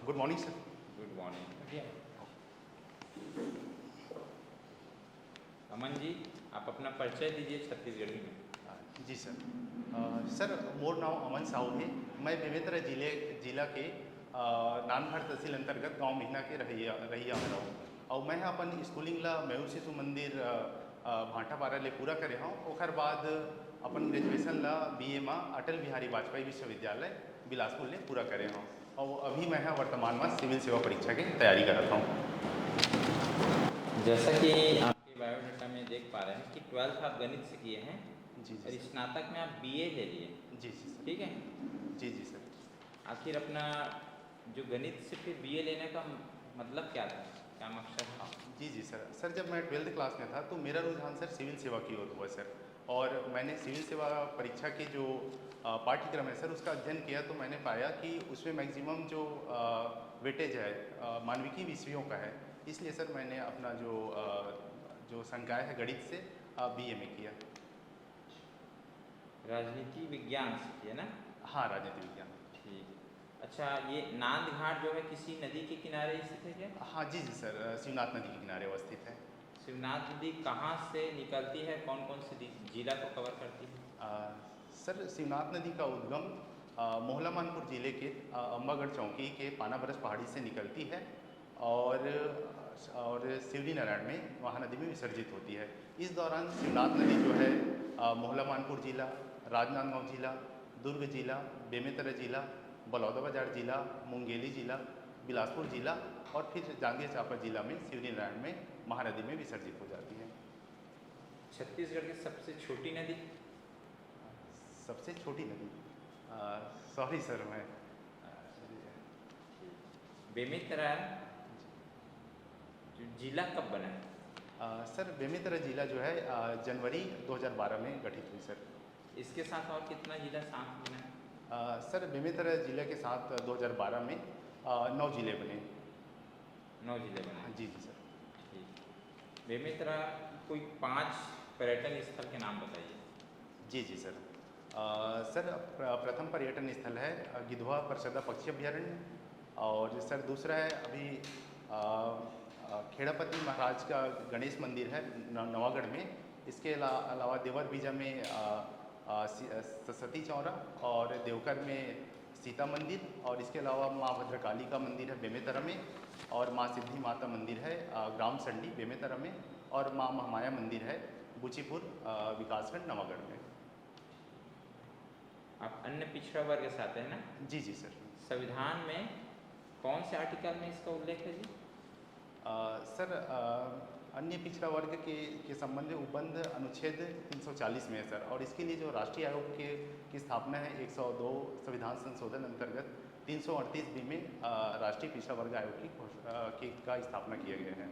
Good morning sir. Good morning. Aman ji, आप अपना परिचय दीजिए छत्तीसगढ़ी में। जी सर। सर मोर नाम अमन साहू है। मैं बेमेतरा जिला के नानघाट तहसील अंतर्गत गांव महीना के रहिया में रहूँ और मैं अपन स्कूलिंग ला मयूर शिशु मंदिर भाटापारा ले पूरा करे हूँ। ओकर बाद अपन ग्रेजुएशन ला BA में अटल बिहारी वाजपेयी विश्वविद्यालय बिलासपुर ले पूरा करे हूँ और अभी मैं वर्तमान में सिविल सेवा परीक्षा की तैयारी करता हूँ। जैसा कि आपके बायोडाटा में देख पा रहे हैं कि 12th आप गणित से किए हैं जी और जी स्नातक में आप BA ले लिए। जी जी सर। ठीक है। जी जी सर। आखिर अपना जो गणित से फिर BA लेने का मतलब क्या था, क्या मकसद था? जी जी सर। सर जब मैं 12th क्लास में था तो मेरा रुझान सर सिविल सेवा की ओर हुआ सर और मैंने सिविल सेवा परीक्षा के जो पाठ्यक्रम है सर उसका अध्ययन किया तो मैंने पाया कि उसमें मैक्सिमम जो वेटेज है मानविकी विषयों का है, इसलिए सर मैंने अपना जो संकाय है गणित से BA में किया। राजनीति विज्ञान से किए ना? हाँ, राजनीति विज्ञान। ठीक। अच्छा, ये नांद घाट जो है किसी नदी के किनारे स्थित है क्या? हाँ जी जी सर, शिवनाथ नदी के किनारे अवस्थित है। शिवनाथ नदी कहाँ से निकलती है, कौन कौन से जिला को कवर करती है? सर शिवनाथ नदी का उद्गम मोहला मानपुर जिले के अम्बागढ़ चौकी के पानाबरस पहाड़ी से निकलती है और शिवली नारायण में महानदी में विसर्जित होती है। इस दौरान शिवनाथ नदी जो है मोहला मानपुर जिला, राजनांदगांव जिला, दुर्ग जिला, बेमेतरा जिला, बलौदाबाजार जिला, मुंगेली जिला, बिलासपुर जिला और फिर जांजगीर चांपा जिला में शिवली नारायण में महानदी में विसर्जित हो जाती है। छत्तीसगढ़ की सबसे छोटी नदी? सबसे छोटी नदी, सॉरी सर मैं बेमेतरा जिला कब बना है? सर बेमेतरा जिला जो है जनवरी 2012 में गठित हुई सर। इसके साथ और कितना जिला साथ बना है? सर बेमेतरा जिले के साथ 2012 में 9 जिले बने। 9 जिले बने? जी जी सर। ठीक। बेमेतरा कोई 5 पर्यटन स्थल के नाम बताइए। जी जी सर। सर प्रथम पर्यटन स्थल है गिधवा परसदा पक्षी अभ्यारण्य और सर दूसरा है अभी खेड़ापति महाराज का गणेश मंदिर है नवागढ़ में। इसके अलावा देवर बीजा में सती चौरा और देवकर में सीता मंदिर और इसके अलावा माँ भद्रकाली का मंदिर है बेमेतरा में और माँ सिद्धि माता मंदिर है ग्राम संडी बेमेतरा में और माँ महामाया मंदिर है बुचीपुर विकासखंड नवागढ़ में। आप अन्य पिछड़ा वर्ग से आते हैं ना? जी जी सर। संविधान में कौन से आर्टिकल में इसका उल्लेख है जी? सर अन्य पिछड़ा वर्ग के संबंध में उपबंध अनुच्छेद 340 में है सर और इसके लिए जो राष्ट्रीय आयोग की स्थापना है 102 संविधान संशोधन अंतर्गत 338B में राष्ट्रीय पिछड़ा वर्ग आयोग का स्थापना किया गया है।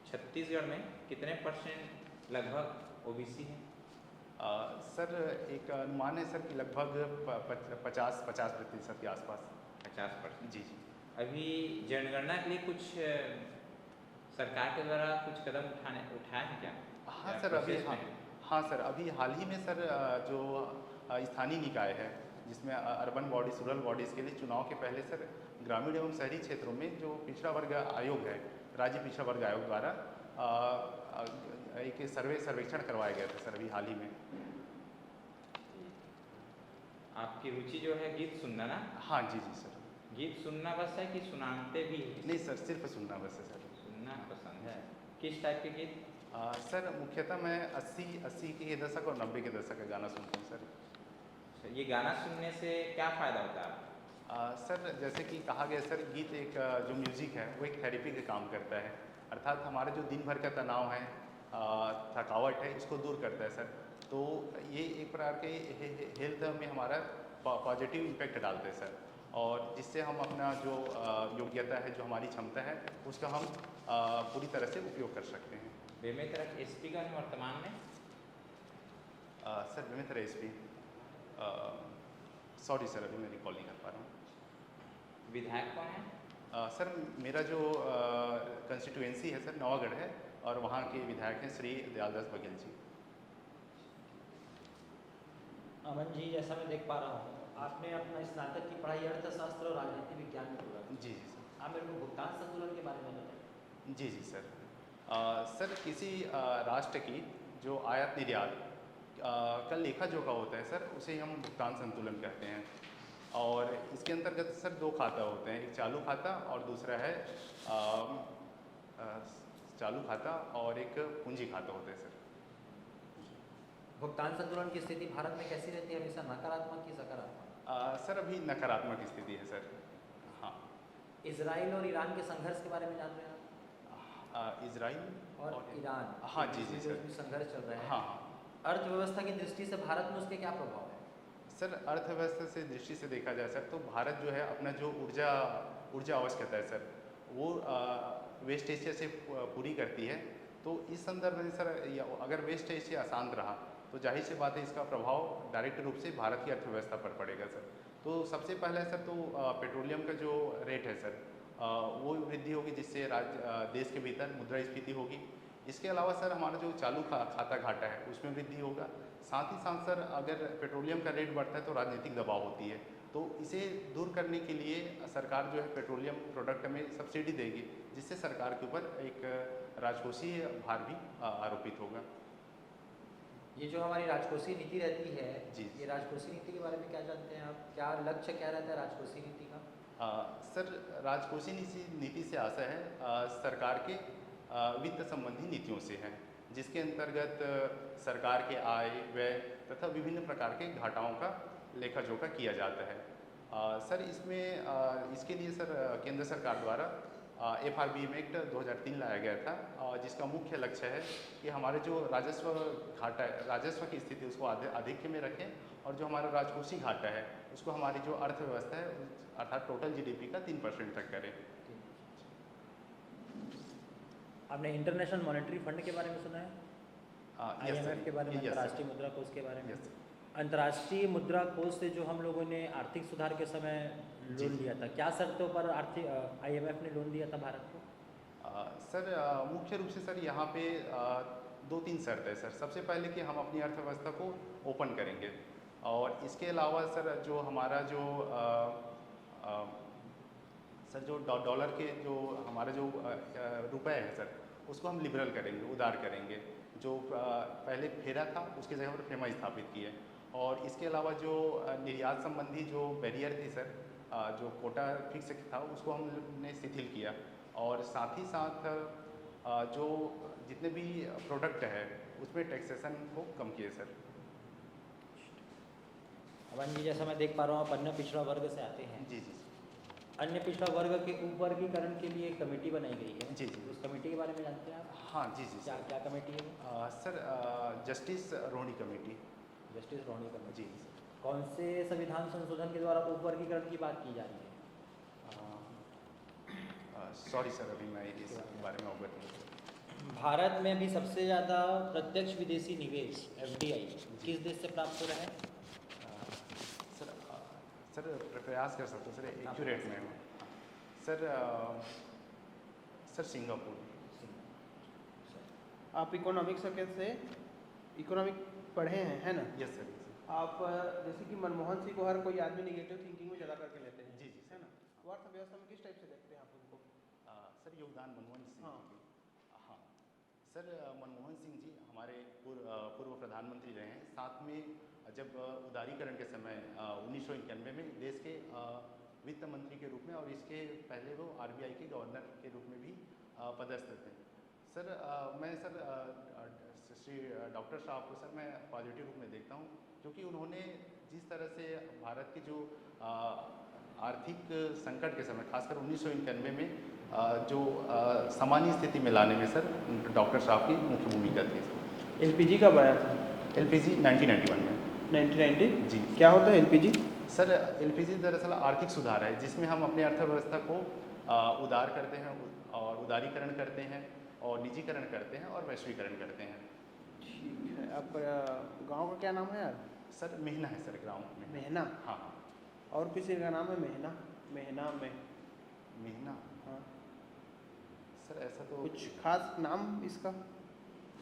छत्तीसगढ़ में कितने % लगभग OBC है? सर एक अनुमान है सर कि लगभग 50% के आसपास। 50%? जी जी। अभी जनगणना के लिए कुछ सरकार के द्वारा कुछ कदम उठाए हैं क्या? हाँ सर अभी हाँ सर अभी हाल ही में सर जो स्थानीय निकाय है जिसमें अर्बन बॉडीज रूरल बॉडीज़ के लिए चुनाव के पहले सर ग्रामीण एवं शहरी क्षेत्रों में जो पिछड़ा वर्ग आयोग है राज्य पिछड़ा वर्ग आयोग द्वारा एक सर्वेक्षण करवाया गया था सर अभी हाल ही में। आपकी रुचि जो है गीत सुनना ना? हाँ जी जी सर। गीत सुनना बस है कि सुनाते भी? नहीं सर, सिर्फ सुनना बस है सर। सुनना पसंद है। किस टाइप के गीत? सर मुख्यतः मैं 80 के दशक और 90 के दशक का गाना सुनता हूँ सर। ये गाना सुनने से क्या फ़ायदा होता है? सर जैसे कि कहा गया सर गीत एक जो म्यूज़िक है वो एक थेरेपी का काम करता है, अर्थात हमारे जो दिन भर का तनाव है थकावट है इसको दूर करता है सर। तो ये एक प्रकार के हेल्थ में हमारा पॉजिटिव इम्पैक्ट डालते हैं सर और जिससे हम अपना जो योग्यता है जो हमारी क्षमता है उसका हम पूरी तरह से उपयोग कर सकते हैं। बेमेतरा SP का वर्तमान में? Sir Bemetara SP sorry sir अभी मैं रिकॉल नहीं कर पा रहा हूँ। विधायक कौन है? सर मेरा जो कंस्टिट्यूएंसी है सर नवागढ़ है और वहाँ के विधायक हैं श्री दयालदास बघेल जी। अमन जी, जैसा मैं देख पा रहा हूँ आपने अपना स्नातक की पढ़ाई अर्थशास्त्र और राजनीति विज्ञान में पूरा की। जी जी सर। आप मेरे को भुगतान संतुलन के बारे में बताएं। जी जी सर। सर किसी राष्ट्र की जो आयात निर्यात का लेखा जोखा होता है सर, उसे हम भुगतान संतुलन कहते हैं। और इसके अंतर्गत सर दो खाता होते हैं, एक चालू खाता और दूसरा है चालू खाता और एक पूंजी खाता होता है सर। भुगतान संतुलन की स्थिति भारत में कैसी रहती है, हमेशा नकारात्मक की सकारात्मक? सर अभी नकारात्मक स्थिति है सर। हाँ। इजराइल और ईरान के संघर्ष के बारे में जान रहे हैं आप? इजराइल और ईरान, हाँ जी जी जो सर। भी संघर्ष चल रहे हैं, हाँ हाँ अर्थव्यवस्था की दृष्टि से भारत में उसके क्या प्रभाव है? सर, अर्थव्यवस्था से दृष्टि से देखा जाए सर, तो भारत जो है अपना जो ऊर्जा आवश्यकता है सर, वो वेस्ट एशिया से पूरी करती है। तो इस संदर्भ में सर अगर वेस्ट एशिया अशांत रहा तो जाहिर सी बात है इसका प्रभाव डायरेक्ट रूप से भारत की अर्थव्यवस्था पर पड़ेगा सर। तो सबसे पहले सर तो पेट्रोलियम का जो रेट है सर, वो वृद्धि होगी, जिससे देश के भीतर मुद्रास्फीति होगी। इसके अलावा सर हमारा जो चालू खाता घाटा है उसमें वृद्धि होगा। साथ ही साथ सर अगर पेट्रोलियम का रेट बढ़ता है तो राजनीतिक दबाव होती है, तो इसे दूर करने के लिए सरकार जो है पेट्रोलियम प्रोडक्ट में सब्सिडी देगी, जिससे सरकार के ऊपर एक राजकोषीय भार भी आरोपित होगा। ये जो हमारी राजकोषीय नीति रहती है जी। ये राजकोषीय नीति के बारे में क्या जानते हैं आप? क्या लक्ष्य क्या रहता है राजकोषीय नीति का? सर राजकोषीय नीति से आशा है सरकार के वित्त संबंधी नीतियों से है, जिसके अंतर्गत सरकार के आय व्यय तथा विभिन्न प्रकार के घाटाओं का लेखा जोखा किया जाता है। सर इसमें इसके लिए सर केंद्र सरकार द्वारा FRBM एक्ट 2003 लाया गया था, जिसका मुख्य लक्ष्य है कि हमारे जो राजस्व घाटा है, राजस्व की स्थिति उसको आधिक्य में रखें, और जो हमारा राजकोषीय घाटा है उसको हमारी जो अर्थव्यवस्था है अर्थात टोटल GDP का 3% तक करें। आपने इंटरनेशनल मॉनेटरी फंड के बारे में सुना है? IMF के बारे में, अंतर्राष्ट्रीय मुद्रा कोष के बारे में? अंतर्राष्ट्रीय मुद्रा कोष से जो हम लोगों ने आर्थिक सुधार के समय लोन लिया था, क्या शर्तों पर IMF ने लोन दिया था भारत को? सर मुख्य रूप से सर यहाँ पे 2-3 शर्त है सर। सबसे पहले कि हम अपनी अर्थव्यवस्था को ओपन करेंगे, और इसके अलावा सर जो हमारा जो सर जो डॉलर के जो हमारा जो रुपए है सर, उसको हम लिबरल करेंगे, उदार करेंगे। जो पहले फेरा था उसकी जगह पर फेमा स्थापित की है। और इसके अलावा जो निर्यात संबंधी जो बैरियर थी सर, जो कोटा फिक्स था उसको हमने शिथिल किया, और साथ ही साथ जो जितने भी प्रोडक्ट है उसमें टैक्सेशन को कम किए सर। अवन जी, जैसा मैं देख पा रहा हूँ आप अन्य पिछड़ा वर्ग से आते हैं। जी जी। अन्य पिछड़ा वर्ग के उपवर्गीकरण के लिए कमेटी बनाई गई है। जी जी। उस कमेटी के बारे में जानते हैं आप? हाँ जी जी। क्या क्या कमेटी है? Sir justice Rohini committee. Justice Rohini committee. जी। कौन से संविधान संशोधन के द्वारा उपवर्गीकरण की बात की जा रही है? सॉरी सर, अभी मैं इस बारे में अवगत नहीं। भारत में भी सबसे ज़्यादा प्रत्यक्ष विदेशी निवेश FDI किस देश से प्राप्त हो रहा है? सर प्रयास कर सकते हो सर एक्यूरेट में। Sir Singapore. आप इकोनॉमिक्स से इकोनॉमिक पढ़े हैं, है ना? Yes sir. आप जैसे कि मनमोहन सिंह को हर कोई आदमी निगेटिव थिंकिंग में ज़्यादा करके लेते हैं। जी जी है ना? तो अर्थव्यवस्था में किस टाइप से देखते हैं आप उनको? सर योगदान मनमोहन सिंह हाँ। जी। हाँ सर, मनमोहन सिंह जी हमारे पूर्व प्रधानमंत्री रहे हैं। साथ में जब उदारीकरण के समय 1991 में देश के वित्त मंत्री के रूप में, और इसके पहले वो RBI के गवर्नर के रूप में भी पदस्थ थे। सर मैं सर श्री डॉक्टर साहब को सर मैं पॉजिटिव रूप में देखता हूँ, क्योंकि उन्होंने जिस तरह से भारत की जो आर्थिक संकट के समय, खासकर 1991 में जो सामान्य स्थिति में लाने में सर डॉक्टर साहब की मुख्य भूमिका थी। LPG कब आया था? LPG 1991 में। 1990 जी। क्या होता है LPG? सर LPG दरअसल आर्थिक सुधार है, जिसमें हम अपनी अर्थव्यवस्था को उदार करते हैं, और उदारीकरण करते हैं, और निजीकरण करते हैं, और वैश्वीकरण करते हैं। ठीक है। आपका गांव का क्या नाम है यार? सर मेहना है सर, गाँव में। मेहना? हाँ। और किसी का नाम है मेहना? मेहना में मेहना? हाँ। सर ऐसा तो कुछ खास नाम इसका?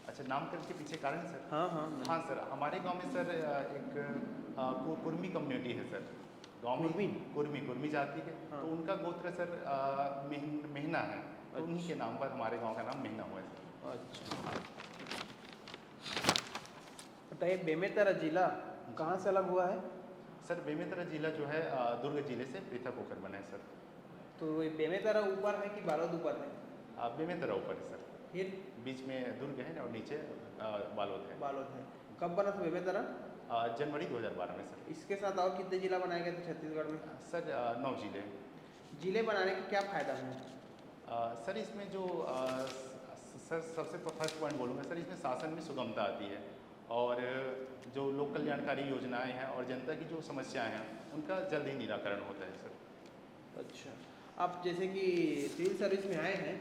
अच्छा, नामकरण के पीछे कारण सर? हाँ हाँ हाँ सर, हमारे गांव में सर एक कुर्मी कम्युनिटी है सर। गांव में कुर्मी? कुर्मी जाति है। हाँ। तो उनका गोत्र सर मेहना है, तो उन्हीं के नाम पर हमारे गांव का नाम मेहना हुआ है सर। अच्छा, बताइए बेमेतरा जिला कहाँ से अलग हुआ है? सर बेमेतरा जिला जो है दुर्ग जिले से पृथक होकर बना है सर। तो ये बेमेतरा ऊपर है कि बालोद ऊपर है? बेमेतरा ऊपर है सर, फिर बीच में दुर्ग है और नीचे बालोद है। बालोद है। कब बना था बेमेतरा? जनवरी 2012 में सर। इसके साथ और कितने जिला बनाए गए थे छत्तीसगढ़ में? सर 9 जिले। जिले बनाने के क्या फ़ायदा है? सर इसमें जो सर सबसे फर्स्ट पॉइंट बोलूँगा सर, इसमें शासन में सुगमता आती है और जो लोक कल्याणकारी योजनाएं हैं और जनता की जो समस्याएं हैं उनका जल्द ही निराकरण होता है सर। अच्छा, आप जैसे कि सिविल सर्विस में आए हैं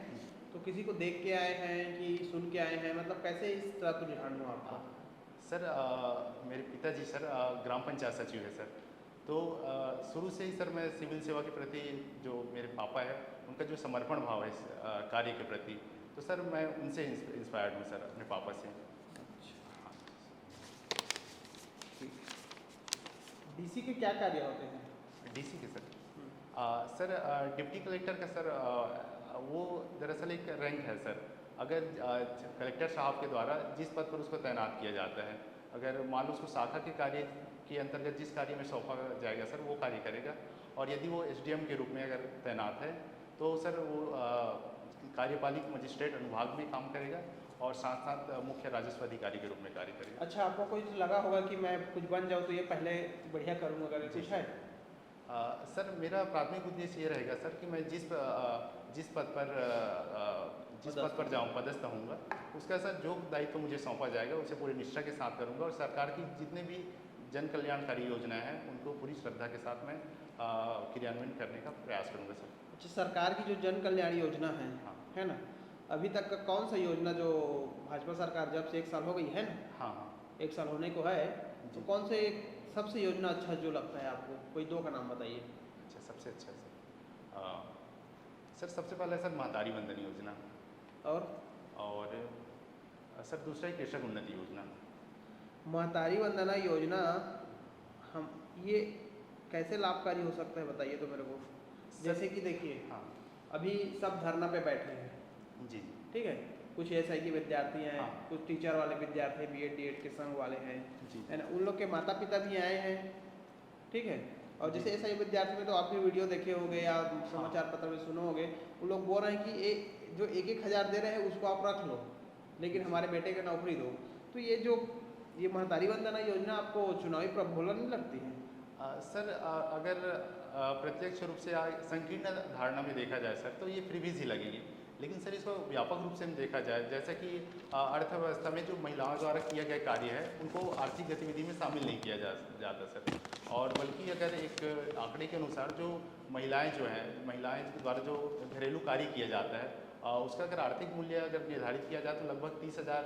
तो किसी को देख के आए हैं कि सुन के आए हैं, मतलब कैसे इस तरह का रुझान हुआ आपका? सर मेरे पिताजी सर ग्राम पंचायत सचिव है सर। तो शुरू से ही सर मैं सिविल सेवा के प्रति, जो मेरे पापा है उनका जो समर्पण भाव है इस कार्य के प्रति, तो सर मैं उनसे इंस्पायर्ड हूँ सर, अपने पापा से। डीसी के क्या कार्य होते हैं? डीसी के सर सर डिप्टी कलेक्टर का सर वो दरअसल एक रैंक है सर। अगर कलेक्टर साहब के द्वारा जिस पद पर उसको तैनात किया जाता है, अगर मान लो उसको शाखा के कार्य के अंतर्गत जिस कार्य में सौंपा जाएगा सर वो कार्य करेगा, और यदि वो एसडीएम के रूप में अगर तैनात है तो सर वो कार्यपालिक मजिस्ट्रेट अनुभाग में काम करेगा और साथ साथ मुख्य राजस्व अधिकारी के रूप में कार्य करेगा। अच्छा, आपको कुछ लगा होगा कि मैं कुछ बन जाऊँ तो ये पहले बढ़िया करूँगा, अगर कुछ है? सर मेरा प्राथमिक उद्देश्य ये रहेगा सर कि मैं जिस पद पर जाऊँ पदस्थ होऊंगा, उसका सर जो दायित्व मुझे सौंपा जाएगा उसे पूरी निष्ठा के साथ करूँगा और सरकार की जितने भी जन कल्याणकारी योजनाएं हैं उनको पूरी श्रद्धा के साथ मैं क्रियान्वयन करने का प्रयास करूँगा सर। अच्छा, सरकार की जो जन कल्याण योजना हाँ। है ना, अभी तक का कौन सा योजना जो भाजपा सरकार जब से 1 साल हो गई है ना? हाँ 1 साल होने को है, तो कौन से एक सबसे योजना अच्छा जो लगता है आपको? कोई 2 का नाम बताइए। अच्छा, सबसे अच्छा सर सबसे पहला सर महतारी वंदन योजना, और सर दूसरा ही कृषक उन्नति योजना। महतारी वंदना योजना हम ये कैसे लाभकारी हो सकता है बताइए तो मेरे को। जैसे कि देखिए, हाँ अभी सब धरना पे बैठे हैं जी, ठीक है, कुछ एसआई के विद्यार्थी हैं, हाँ। कुछ टीचर वाले विद्यार्थी, बीएड डीएड के संघ वाले हैं, जी है ना, उन लोग के माता पिता भी आए हैं, ठीक है। और जैसे एसआई विद्यार्थी में तो आप भी वीडियो देखे होंगे या समाचार पत्र में सुने होंगे, वो लोग बोल रहे हैं कि जो 1-1 हज़ार दे रहे हैं उसको आप रख लो, लेकिन हमारे बेटे को नौकरी दो। तो ये महतारी वंदना योजना आपको चुनावी प्रबोधन नहीं लगती है? सर अगर प्रत्यक्ष रूप से संकीर्ण धारणा में देखा जाए सर तो ये फ्रीबीज ही लगेगी, लेकिन सर इसको व्यापक रूप से देखा जाए, जैसा कि अर्थव्यवस्था में जो महिलाओं द्वारा किया गया कार्य है उनको आर्थिक गतिविधि में शामिल नहीं किया जाता सर, और बल्कि अगर एक आंकड़े के अनुसार जो महिलाएं के द्वारा जो घरेलू कार्य किया जाता है उसका अगर आर्थिक मूल्य अगर निर्धारित किया जाए तो लगभग 30,000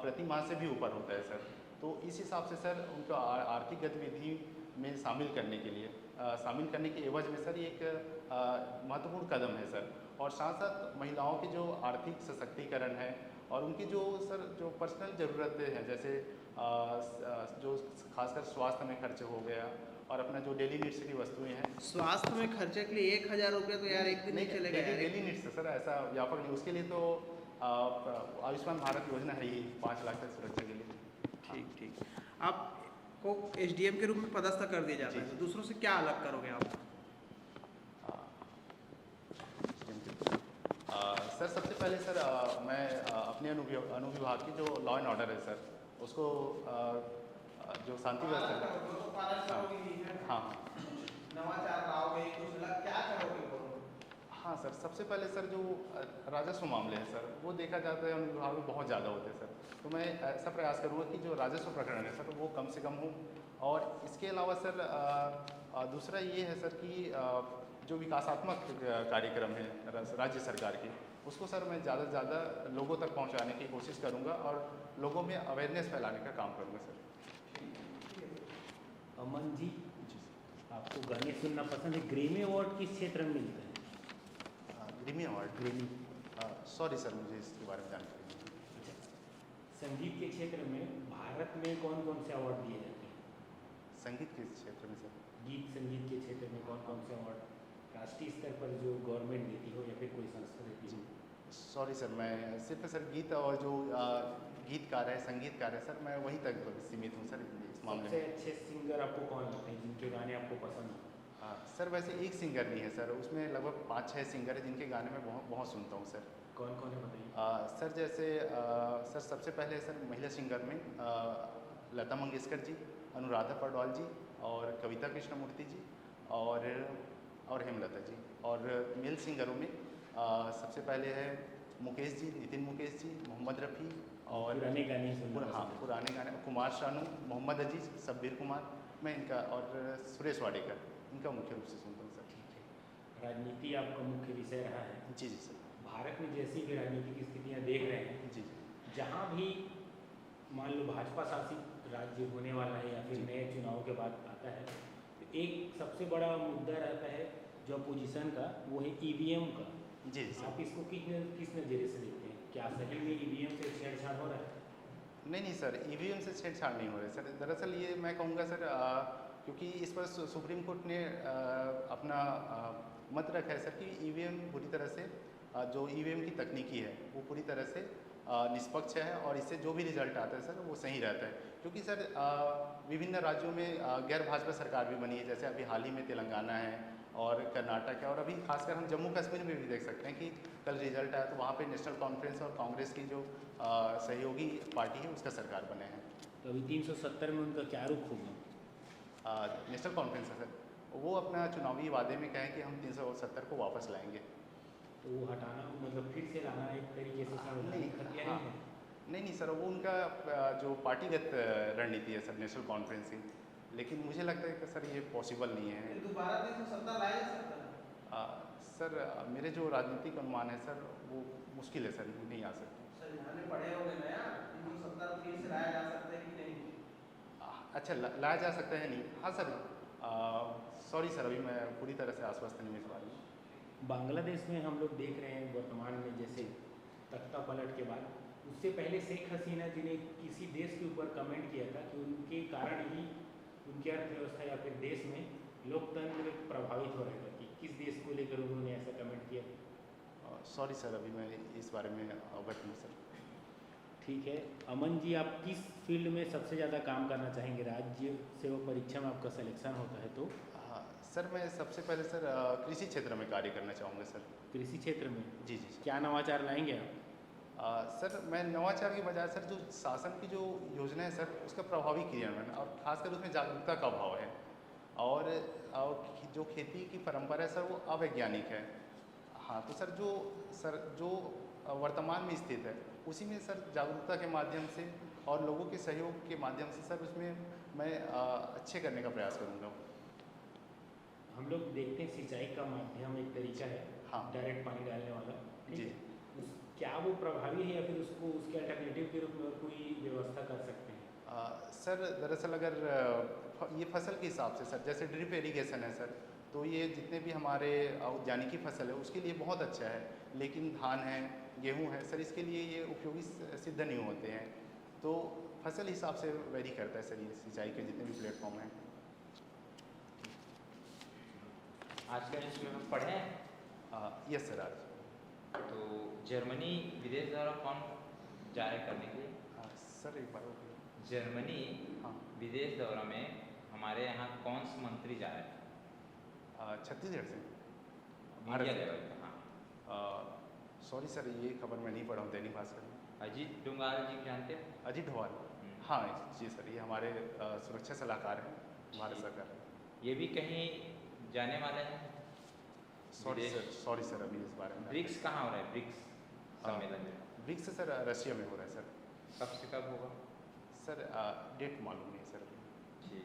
प्रति माह से भी ऊपर होता है सर। तो इस हिसाब से सर उनको आर्थिक गतिविधि में शामिल करने के एवज में सर ये एक महत्वपूर्ण कदम है सर। और साथ साथ महिलाओं के जो आर्थिक सशक्तिकरण है और उनकी जो पर्सनल ज़रूरतें हैं, जैसे जो खासकर स्वास्थ्य में खर्च हो गया और अपना जो डेली नीड्स की वस्तुएं हैं। स्वास्थ्य में खर्चे के लिए 1,000 रुपये तो यार एक दिन नहीं चलेगा। डेली नीड्स है सर, ऐसा व्यापक नहीं। उसके लिए तो आयुष्मान भारत योजना है ही 5 लाख तक सुरक्षा के लिए। ठीक। आपको एसडीएम के रूप में पदस्थ कर दिया जाता है, तो दूसरों से क्या अलग करोगे आप? सर सबसे पहले सर मैं अपने अनुविभाग की जो लॉ एंड ऑर्डर है सर उसको जो शांति व्यवस्था, हाँ नवाचार लाओगे, कुछ अलग क्या करोगे? हाँ सर, सबसे पहले सर जो राजस्व मामले हैं सर वो देखा जाता है अनुविभाग में बहुत ज़्यादा होते हैं सर, तो मैं ऐसा प्रयास करूँगा कि जो राजस्व प्रकरण है सर वो कम से कम हो। और इसके अलावा सर दूसरा ये है सर कि जो विकासात्मक कार्यक्रम है राज्य सरकार के उसको सर मैं ज़्यादा से ज़्यादा लोगों तक पहुंचाने की कोशिश करूंगा और लोगों में अवेयरनेस फैलाने का काम करूंगा सर। अमन जी, आपको गाने सुनना पसंद है, ग्रेमी अवार्ड किस क्षेत्र में मिलता है? ग्रेमी अवार्ड, सॉरी सर मुझे इसके बारे में जानकारी नहीं। संगीत के क्षेत्र में भारत में कौन कौन से अवार्ड दिए जाते हैं? संगीत के क्षेत्र में सर गीत संगीत के क्षेत्र में कौन कौन से अवार्ड राष्ट्रीय स्तर पर जो गवर्नमेंट देती हो या फिर कोई संस्था देती हो? सॉरी सर, मैं सिर्फ सर गीत और जो गीतकार है, संगीतकार है सर, मैं वहीं तक सीमित हूँ सर इस मामले सबसे में। अच्छे सिंगर आपको कौन लगते हैं जिनके गाने आपको पसंद हो? सर वैसे एक सिंगर नहीं है सर, उसमें लगभग 5-6 सिंगर है जिनके गाने मैं बहुत बहुत सुनता हूँ सर। कौन कौन है बताइए। सर जैसे सर सबसे पहले सर महिला सिंगर में लता मंगेशकर जी, अनुराधा पौडवाल जी और कविता कृष्णमूर्ति जी और हेमलता जी। और मेल सिंगरों में सबसे पहले है मुकेश जी, नितिन मुकेश जी, मोहम्मद रफ़ी और पुराने गाने सुनना हाँ पसंद है। पुराने गाने, कुमार शानू, मोहम्मद अजीज़, शब्बीर कुमार, मैं इनका और सुरेश वाडेकर, इनका मुख्य रूप से सुनता हूँ सर। राजनीति आपका मुख्य विषय रहा है। जी जी सर। भारत में जैसी भी राजनीतिक स्थितियाँ देख रहे हैं, जी जहाँ भी मान लो भाजपा शासित राज्य होने वाला है या फिर नए चुनाव के बाद आता है, तो एक सबसे बड़ा मुद्दा रहता है जो अपोजिशन का, वो है ईवीएम का। जी सर। आप इसको किस नज़रिए से देखते हैं? क्या सही में ईवीएम से छेड़छाड़ हो रहा है? नहीं सर, ईवीएम से छेड़छाड़ नहीं हो रही सर। दरअसल ये मैं कहूँगा सर, क्योंकि इस पर सुप्रीम कोर्ट ने अपना मत रखा है सर कि ईवीएम पूरी तरह से जो ईवीएम की तकनीकी है वो पूरी तरह से निष्पक्ष है और इससे जो भी रिजल्ट आता है सर वो सही रहता है। क्योंकि सर विभिन्न राज्यों में गैर भाजपा सरकार भी बनी है, जैसे अभी हाल ही में तेलंगाना है और कर्नाटक है, और अभी खासकर हम जम्मू कश्मीर में भी देख सकते हैं कि कल रिजल्ट आया तो वहाँ पे नेशनल कॉन्फ्रेंस और कांग्रेस की जो सहयोगी पार्टी है उसका सरकार बने हैं। तो अभी 370 में उनका क्या रुख होगा? नेशनल कॉन्फ्रेंस है सर, वो अपना चुनावी वादे में कहें कि हम 370 को वापस लाएंगे। तो वो हटाना मतलब फिर से लाना एक तरीके से संवैधानिक हत्या हाँ, नहीं है? नहीं सर, वो उनका जो पार्टीगत रणनीति है सर नेशनल कॉन्फ्रेंस की, लेकिन मुझे लगता है कि सर ये पॉसिबल नहीं है। दोबारा 370 लाया जा सकता है? सर मेरे जो राजनीतिक अनुमान है सर वो मुश्किल है सर, नहीं आ सकता। सर यहाँ पढ़े होंगे ना यार, 370 फिर से लाया जा सकता है कि नहीं? अच्छा, लाया जा सकता है नहीं? हाँ सर, सॉरी सर, अभी मैं पूरी तरह से आश्वस्त नहीं हूँ इस बारे में। बांग्लादेश में हम लोग देख रहे हैं वर्तमान में, जैसे तख्ता पलट के बाद, उससे पहले शेख हसीना जी ने किसी देश के ऊपर कमेंट किया था कि उनके कारण ही उनकी अर्थव्यवस्था या फिर देश में लोकतंत्र प्रभावित हो रहा है। कि किस देश को लेकर उन्होंने ऐसा कमेंट किया? सॉरी सर, अभी मैं इस बारे में अवगत हूँ सर। ठीक है। अमन जी, आप किस फील्ड में सबसे ज़्यादा काम करना चाहेंगे? राज्य सेवा परीक्षा में आपका सिलेक्शन होता है तो? हाँ सर, मैं सबसे पहले सर कृषि क्षेत्र में कार्य करना चाहूँगा सर। कृषि क्षेत्र में? जी जी सर। क्या नवाचार लाएंगे आप? सर मैं नवाचार की बजाय सर जो शासन की जो योजना है सर उसका प्रभावी क्रियान्वयन, और खासकर उसमें जागरूकता का अभाव है, और जो खेती की परंपरा है सर वो अवैज्ञानिक है। हाँ तो सर जो वर्तमान में स्थित है उसी में सर जागरूकता के माध्यम से और लोगों के सहयोग के माध्यम से सर उसमें मैं अच्छे करने का प्रयास करूँगा। हम लोग देखते हैं सिंचाई का माध्यम एक तरीका है, हाँ। डायरेक्ट पानी डालने वाला, ठीक जी। है। क्या वो प्रभावी है या फिर उसको उसके अल्टरनेटिव के रूप में और कोई व्यवस्था कर सकते हैं? सर दरअसल अगर ये फसल के हिसाब से सर, जैसे ड्रिप इरिगेशन है सर, तो ये जितने भी हमारे उद्यानिकी फसल है उसके लिए बहुत अच्छा है, लेकिन धान है, गेहूं है सर, इसके लिए ये उपयोगी सिद्ध नहीं होते हैं। तो फसल हिसाब से वेरी करता है सर ये सिंचाई के जितने भी प्लेटफॉर्म हैं। आज का न्यूज़पेपर पढ़े हैं? Yes sir. आज तो जर्मनी विदेश दौरा कौन जा रहे करने के लिए? सर एक बार जर्मनी हाँ विदेश दौरा में हमारे यहाँ कौन से मंत्री जा रहे हैं? छत्तीसगढ़ से इंडिया लेवल पे? हाँ। सॉरी सर, ये खबर मैं नहीं पढ़ा हूँ दैनिक भास्कर में। अजीत डोभाल जी जानते हैं? अजीत डोभाल, हाँ जी सर, ये हमारे सुरक्षा सलाहकार हैं भारत सरकार। ये भी कहीं जाने वाले हैं? सॉरी सर, अभी इस बारे में। ब्रिक्स कहाँ हो रहा है? ब्रिक्स सम्मेलन में? ब्रिक्स सर रशिया में हो रहा है सर। कब से कब होगा सर? डेट मालूम नहीं है सर अभी। ठीक।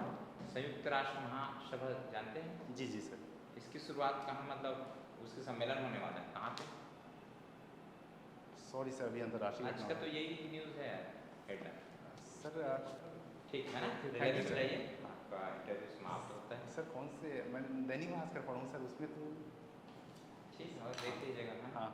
संयुक्त राष्ट्र महासभा जानते हैं? जी जी सर। इसकी शुरुआत कहाँ, मतलब उसके सम्मेलन होने वाला है कहाँ पे? सॉरी सर, अभी अंतर्राष्ट्रीय आज का तो यही न्यूज़ है हेडलाइन सर। ठीक है ना? Thank you sir. आपका इंटरव्यू समाप्त होता है। सर कौन से, मैं दैनिक भास्कर पढ़ूँ सर, उसमें तो ठीक है, और देख लीजिएगा ना। हाँ।